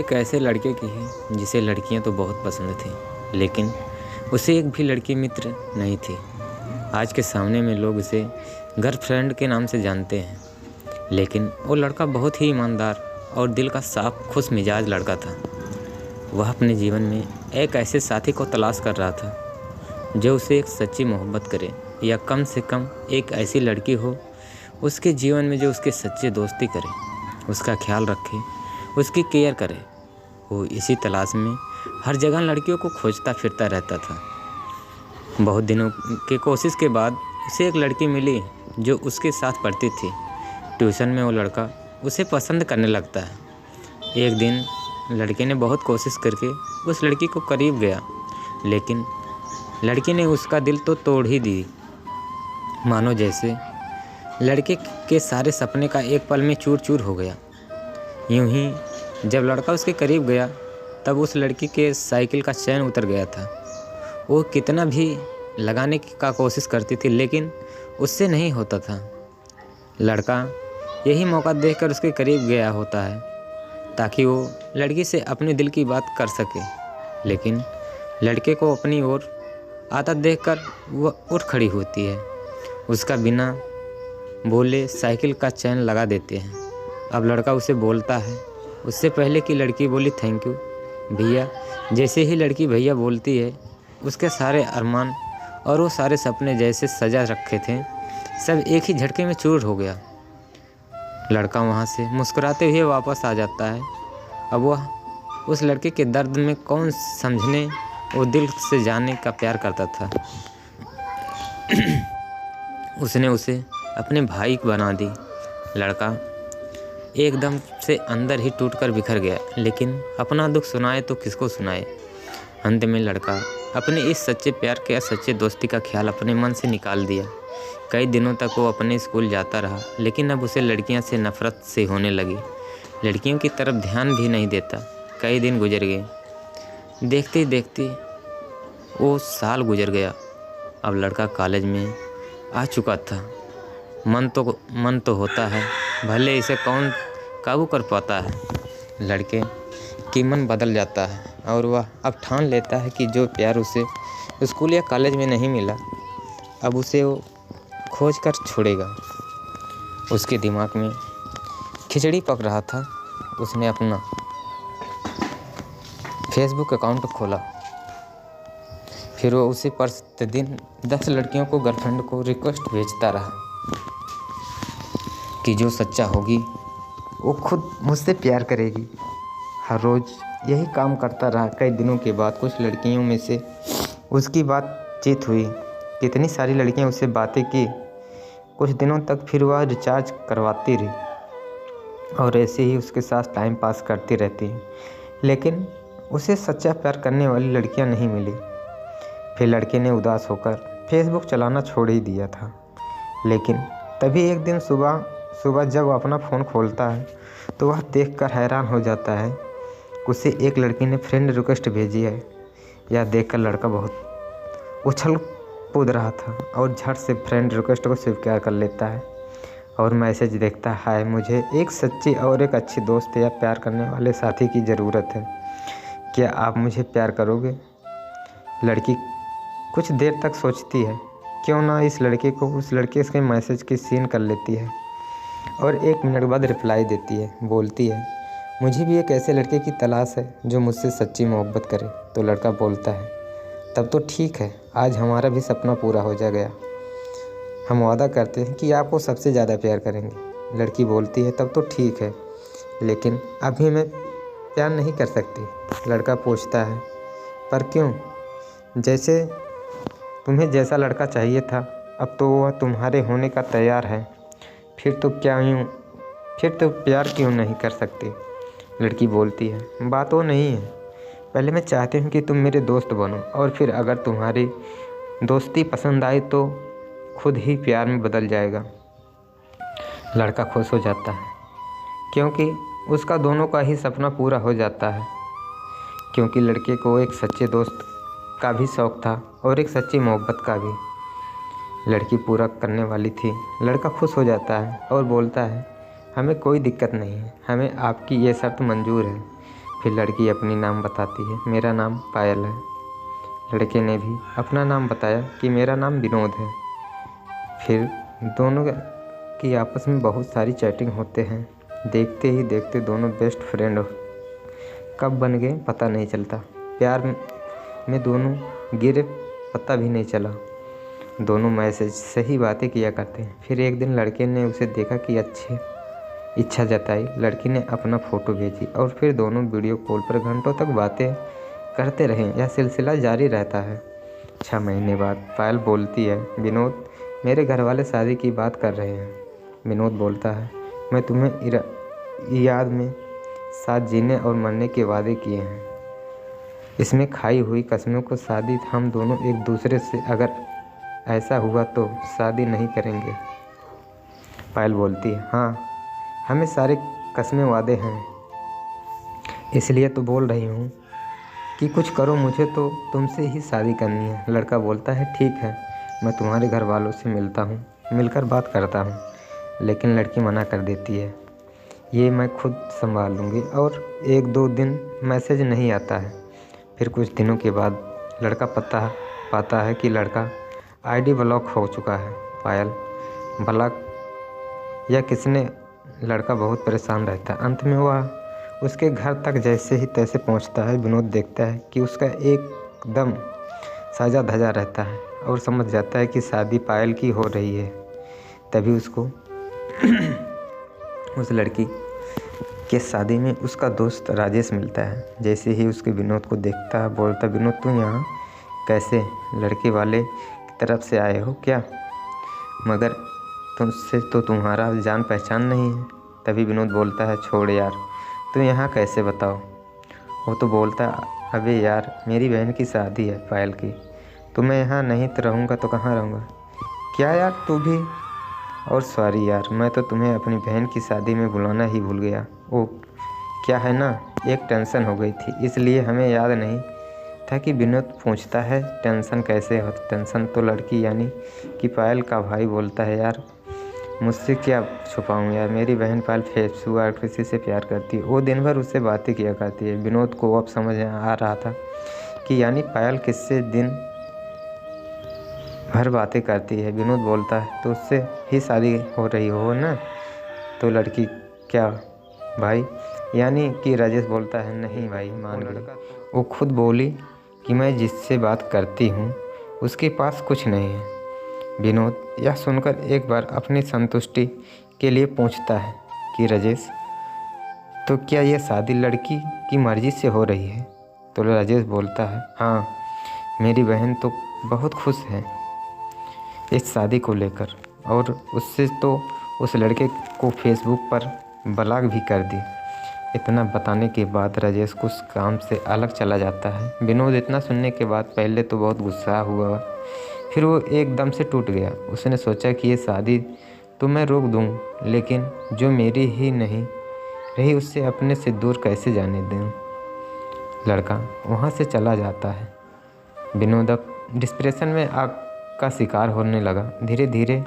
एक ऐसे लड़के की है जिसे लड़कियां तो बहुत पसंद थी, लेकिन उसे एक भी लड़की मित्र नहीं थी। आज के सामने में लोग उसे गर्लफ्रेंड के नाम से जानते हैं, लेकिन वो लड़का बहुत ही ईमानदार और दिल का साफ खुश मिजाज लड़का था। वह अपने जीवन में एक ऐसे साथी को तलाश कर रहा था जो उसे एक सच्ची मोहब्बत करे, या कम से कम एक ऐसी लड़की हो उसके जीवन में जो उसके सच्चे दोस्ती करे, उसका ख्याल रखे, उसकी केयर करे। वो इसी तलाश में हर जगह लड़कियों को खोजता फिरता रहता था। बहुत दिनों की कोशिश के बाद उसे एक लड़की मिली जो उसके साथ पढ़ती थी। ट्यूशन में वो लड़का उसे पसंद करने लगता है। एक दिन लड़के ने बहुत कोशिश करके उस लड़की को करीब गया, लेकिन लड़की ने उसका दिल तो तोड़ ही दी। मानो जैसे लड़के के सारे सपने का एक पल में चूर चूर हो गया। यूं ही जब लड़का उसके करीब गया तब उस लड़की के साइकिल का चैन उतर गया था। वो कितना भी लगाने का कोशिश करती थी, लेकिन उससे नहीं होता था। लड़का यही मौका देखकर उसके करीब गया होता है ताकि वो लड़की से अपने दिल की बात कर सके, लेकिन लड़के को अपनी ओर आता देखकर वह उठ खड़ी होती है। उसका बिना बोले साइकिल का चैन लगा देते हैं। अब लड़का उसे बोलता है, उससे पहले कि लड़की बोली थैंक यू भैया। जैसे ही लड़की भैया बोलती है, उसके सारे अरमान और वो सारे सपने जैसे सजा रखे थे सब एक ही झटके में चूर हो गया। लड़का वहाँ से मुस्कुराते हुए वापस आ जाता है। अब वह उस लड़के के दर्द में कौन समझने और दिल से जाने का प्यार करता था। उसने उसे अपने भाई बना दी। लड़का एकदम से अंदर ही टूटकर बिखर गया, लेकिन अपना दुख सुनाए तो किसको सुनाए। अंत में लड़का अपने इस सच्चे प्यार के सच्चे दोस्ती का ख्याल अपने मन से निकाल दिया। कई दिनों तक वो अपने स्कूल जाता रहा, लेकिन अब उसे लड़कियां से नफरत से होने लगी। लड़कियों की तरफ ध्यान भी नहीं देता। कई दिन गुजर गए, देखते ही देखते वो साल गुजर गया। अब लड़का कॉलेज में आ चुका था। मन तो होता है, भले इसे कौन काबू कर पाता है। लड़के की मन बदल जाता है और वह अब ठान लेता है कि जो प्यार उसे स्कूल या कॉलेज में नहीं मिला, अब उसे वो खोज कर छोड़ेगा। उसके दिमाग में खिचड़ी पक रहा था। उसने अपना फेसबुक अकाउंट खोला। फिर वो उसे प्रतिदिन 10 लड़कियों को गर्लफ्रेंड को रिक्वेस्ट भेजता रहा कि जो सच्चा होगी वो खुद मुझसे प्यार करेगी। हर रोज़ यही काम करता रहा। कई दिनों के बाद कुछ लड़कियों में से उसकी बातचीत हुई। कितनी सारी लड़कियां उससे बातें की। कुछ दिनों तक फिर वह रिचार्ज करवाती रही और ऐसे ही उसके साथ टाइम पास करती रहती, लेकिन उसे सच्चा प्यार करने वाली लड़कियां नहीं मिली। फिर लड़के ने उदास होकर फेसबुक चलाना छोड़ ही दिया था। लेकिन तभी एक दिन सुबह जब वह अपना फ़ोन खोलता है तो वह देखकर हैरान हो जाता है। उसे एक लड़की ने फ्रेंड रिक्वेस्ट भेजी है। यह देखकर लड़का बहुत उछल कूद रहा था और झट से फ्रेंड रिक्वेस्ट को स्वीकार कर लेता है और मैसेज देखता है, हाय मुझे एक सच्ची और एक अच्छी दोस्त या प्यार करने वाले साथी की ज़रूरत है, क्या आप मुझे प्यार करोगे। लड़की कुछ देर तक सोचती है, क्यों ना इस लड़के को उस लड़के के मैसेज की सीन कर लेती है और 1 मिनट बाद रिप्लाई देती है। बोलती है, मुझे भी एक ऐसे लड़के की तलाश है जो मुझसे सच्ची मोहब्बत करे। तो लड़का बोलता है, तब तो ठीक है, आज हमारा भी सपना पूरा हो जा गया। हम वादा करते हैं कि आपको सबसे ज़्यादा प्यार करेंगे। लड़की बोलती है, तब तो ठीक है, लेकिन अभी मैं प्यार नहीं कर सकती। लड़का पूछता है, पर क्यों। जैसे तुम्हें जैसा लड़का चाहिए था, अब तो वह तुम्हारे होने का तैयार है, फिर तो प्यार क्यों नहीं कर सकती। लड़की बोलती है, बात वो नहीं है, पहले मैं चाहती हूँ कि तुम मेरे दोस्त बनो और फिर अगर तुम्हारी दोस्ती पसंद आई तो खुद ही प्यार में बदल जाएगा। लड़का खुश हो जाता है क्योंकि उसका दोनों का ही सपना पूरा हो जाता है, क्योंकि लड़के को एक सच्चे दोस्त का भी शौक़ था और एक सच्ची मोहब्बत का भी। लड़की पूरा करने वाली थी। लड़का खुश हो जाता है और बोलता है, हमें कोई दिक्कत नहीं है, हमें आपकी ये शर्त मंजूर है फिर लड़की अपनी नाम बताती है, मेरा नाम पायल है। लड़के ने भी अपना नाम बताया कि मेरा नाम विनोद है। फिर दोनों की आपस में बहुत सारी चैटिंग होते हैं। देखते ही देखते दोनों बेस्ट फ्रेंड कब बन गए पता नहीं चलता। प्यार में दोनों गिरे पता भी नहीं चला। दोनों मैसेज से ही बातें किया करते हैं। फिर एक दिन लड़के ने उसे देखा कि अच्छी इच्छा जताई। लड़की ने अपना फ़ोटो भेजी और फिर दोनों वीडियो कॉल पर घंटों तक बातें करते रहे। यह सिलसिला जारी रहता है। 6 महीने बाद पायल बोलती है, विनोद मेरे घर वाले शादी की बात कर रहे हैं। विनोद बोलता है, मैं तुम्हें याद में साथ जीने और मरने के वादे किए हैं। इसमें खाई हुई कसमों को शादी हम दोनों एक दूसरे से, अगर ऐसा हुआ तो शादी नहीं करेंगे। पायल बोलती है, हाँ हमें सारे कसमें वादे हैं, इसलिए तो बोल रही हूँ कि कुछ करो, मुझे तो तुमसे ही शादी करनी है। लड़का बोलता है, ठीक है मैं तुम्हारे घर वालों से मिलकर बात करता हूँ। लेकिन लड़की मना कर देती है, ये मैं खुद संभाल लूँगी। और 1-2 दिन मैसेज नहीं आता है। फिर कुछ दिनों के बाद लड़का पाता है कि लड़का आईडी ब्लॉक हो चुका है। पायल ब्लॉक या किसने, लड़का बहुत परेशान रहता है। अंत में वह उसके घर तक जैसे ही तैसे पहुंचता है। विनोद देखता है कि उसका एकदम साजा धजा रहता है और समझ जाता है कि शादी पायल की हो रही है। तभी उसको उस लड़की के शादी में उसका दोस्त राजेश मिलता है। जैसे ही उसके विनोद को देखता है बोलता, विनोद तुम यहाँ कैसे? लड़के वाले की तरफ से आए हो क्या? मगर तुमसे तो तुम्हारा जान पहचान नहीं है। तभी विनोद बोलता है, छोड़ यार तुम यहाँ कैसे बताओ। वो तो बोलता, अबे यार मेरी बहन की शादी है पायल की, तो मैं यहाँ नहीं तो रहूँगा तो कहाँ रहूँगा? क्या यार तू भी? और सॉरी यार मैं तो तुम्हें अपनी बहन की शादी में बुलाना ही भूल गया। ओ क्या है ना, एक टेंशन हो गई थी इसलिए हमें याद नहीं था कि विनोद पूछता है टेंशन कैसे हो? टेंशन तो लड़की यानी कि पायल का भाई बोलता है, यार मुझसे क्या छुपाऊँ यार, मेरी बहन पायल फेसबुक और किसी से प्यार करती है, वो दिन भर उससे बातें किया करती है। विनोद को अब समझ आ रहा था कि यानी पायल किससे दिन भर बातें करती है। विनोद बोलता है, तो उससे ही शादी हो रही हो ना? तो लड़की, क्या भाई? यानी कि राजेश बोलता है, नहीं भाई मान गई। वो खुद बोली कि मैं जिससे बात करती हूँ उसके पास कुछ नहीं है। विनोद यह सुनकर एक बार अपनी संतुष्टि के लिए पूछता है कि राजेश, तो क्या यह शादी लड़की की मर्ज़ी से हो रही है? तो राजेश बोलता है, हाँ मेरी बहन तो बहुत खुश है इस शादी को लेकर, और उससे तो उस लड़के को फेसबुक पर ब्लॉक भी कर दी। इतना बताने के बाद राजेश कुछ काम से अलग चला जाता है। विनोद इतना सुनने के बाद पहले तो बहुत गुस्सा हुआ, फिर वो एकदम से टूट गया। उसने सोचा कि ये शादी तो मैं रोक दूँ, लेकिन जो मेरी ही नहीं रही उससे अपने से दूर कैसे जाने दूँ। लड़का वहाँ से चला जाता है। विनोद अब डिप्रेशन में आग का शिकार होने लगा। धीरे धीरे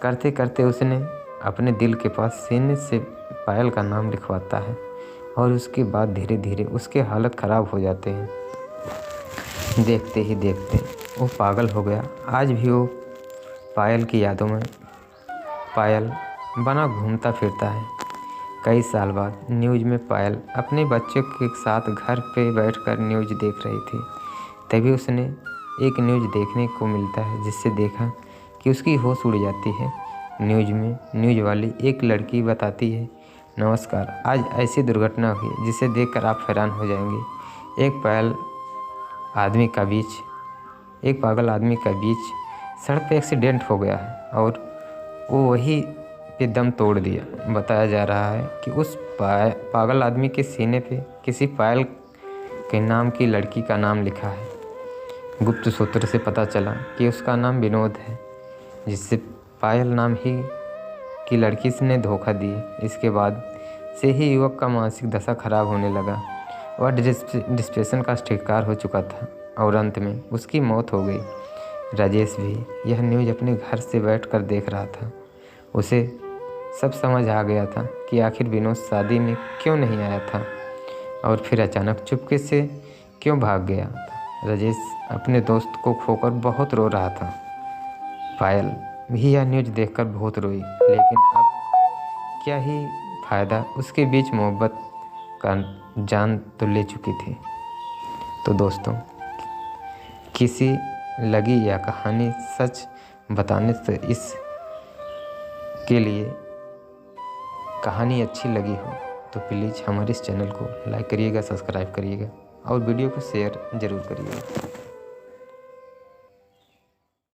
करते करते उसने अपने दिल के पास सीने से पायल का नाम लिखवाता है, और उसके बाद धीरे धीरे उसके हालत ख़राब हो जाते हैं। देखते ही देखते वो पागल हो गया। आज भी वो पायल की यादों में पायल बना घूमता फिरता है। कई साल बाद न्यूज़ में पायल अपने बच्चों के साथ घर पे बैठकर न्यूज़ देख रही थी। तभी उसने एक न्यूज़ देखने को मिलता है, जिससे देखा कि उसकी होश उड़ जाती है। न्यूज़ में न्यूज़ वाली एक लड़की बताती है, नमस्कार, आज ऐसी दुर्घटना हुई जिसे देखकर आप हैरान हो जाएंगे। एक पागल आदमी का बीच सड़क पे एक्सीडेंट हो गया है और वो वही पे दम तोड़ दिया। बताया जा रहा है कि उस पागल आदमी के सीने पे किसी पायल के नाम की लड़की का नाम लिखा है। गुप्त सूत्र से पता चला कि उसका नाम विनोद है, जिससे पायल नाम ही की लड़की ने धोखा दिया। इसके बाद से ही युवक का मानसिक दशा खराब होने लगा। वह डिप्रेशन का शिकार हो चुका था और अंत में उसकी मौत हो गई। राजेश भी यह न्यूज़ अपने घर से बैठकर देख रहा था। उसे सब समझ आ गया था कि आखिर विनोद शादी में क्यों नहीं आया था। और फिर अचानक चुपके से क्यों भाग गया। राजेश अपने दोस्त को खोकर बहुत रो रहा था। पायल भी यह न्यूज़ देखकर बहुत रोई, लेकिन अब क्या ही फायदा, उसके बीच मोहब्बत का जान तो ले चुकी थी। तो दोस्तों, किसी लगी यह कहानी सच बताने से इस के लिए कहानी अच्छी लगी हो तो प्लीज़ हमारे इस चैनल को लाइक करिएगा, सब्सक्राइब करिएगा और वीडियो को शेयर ज़रूर करिएगा।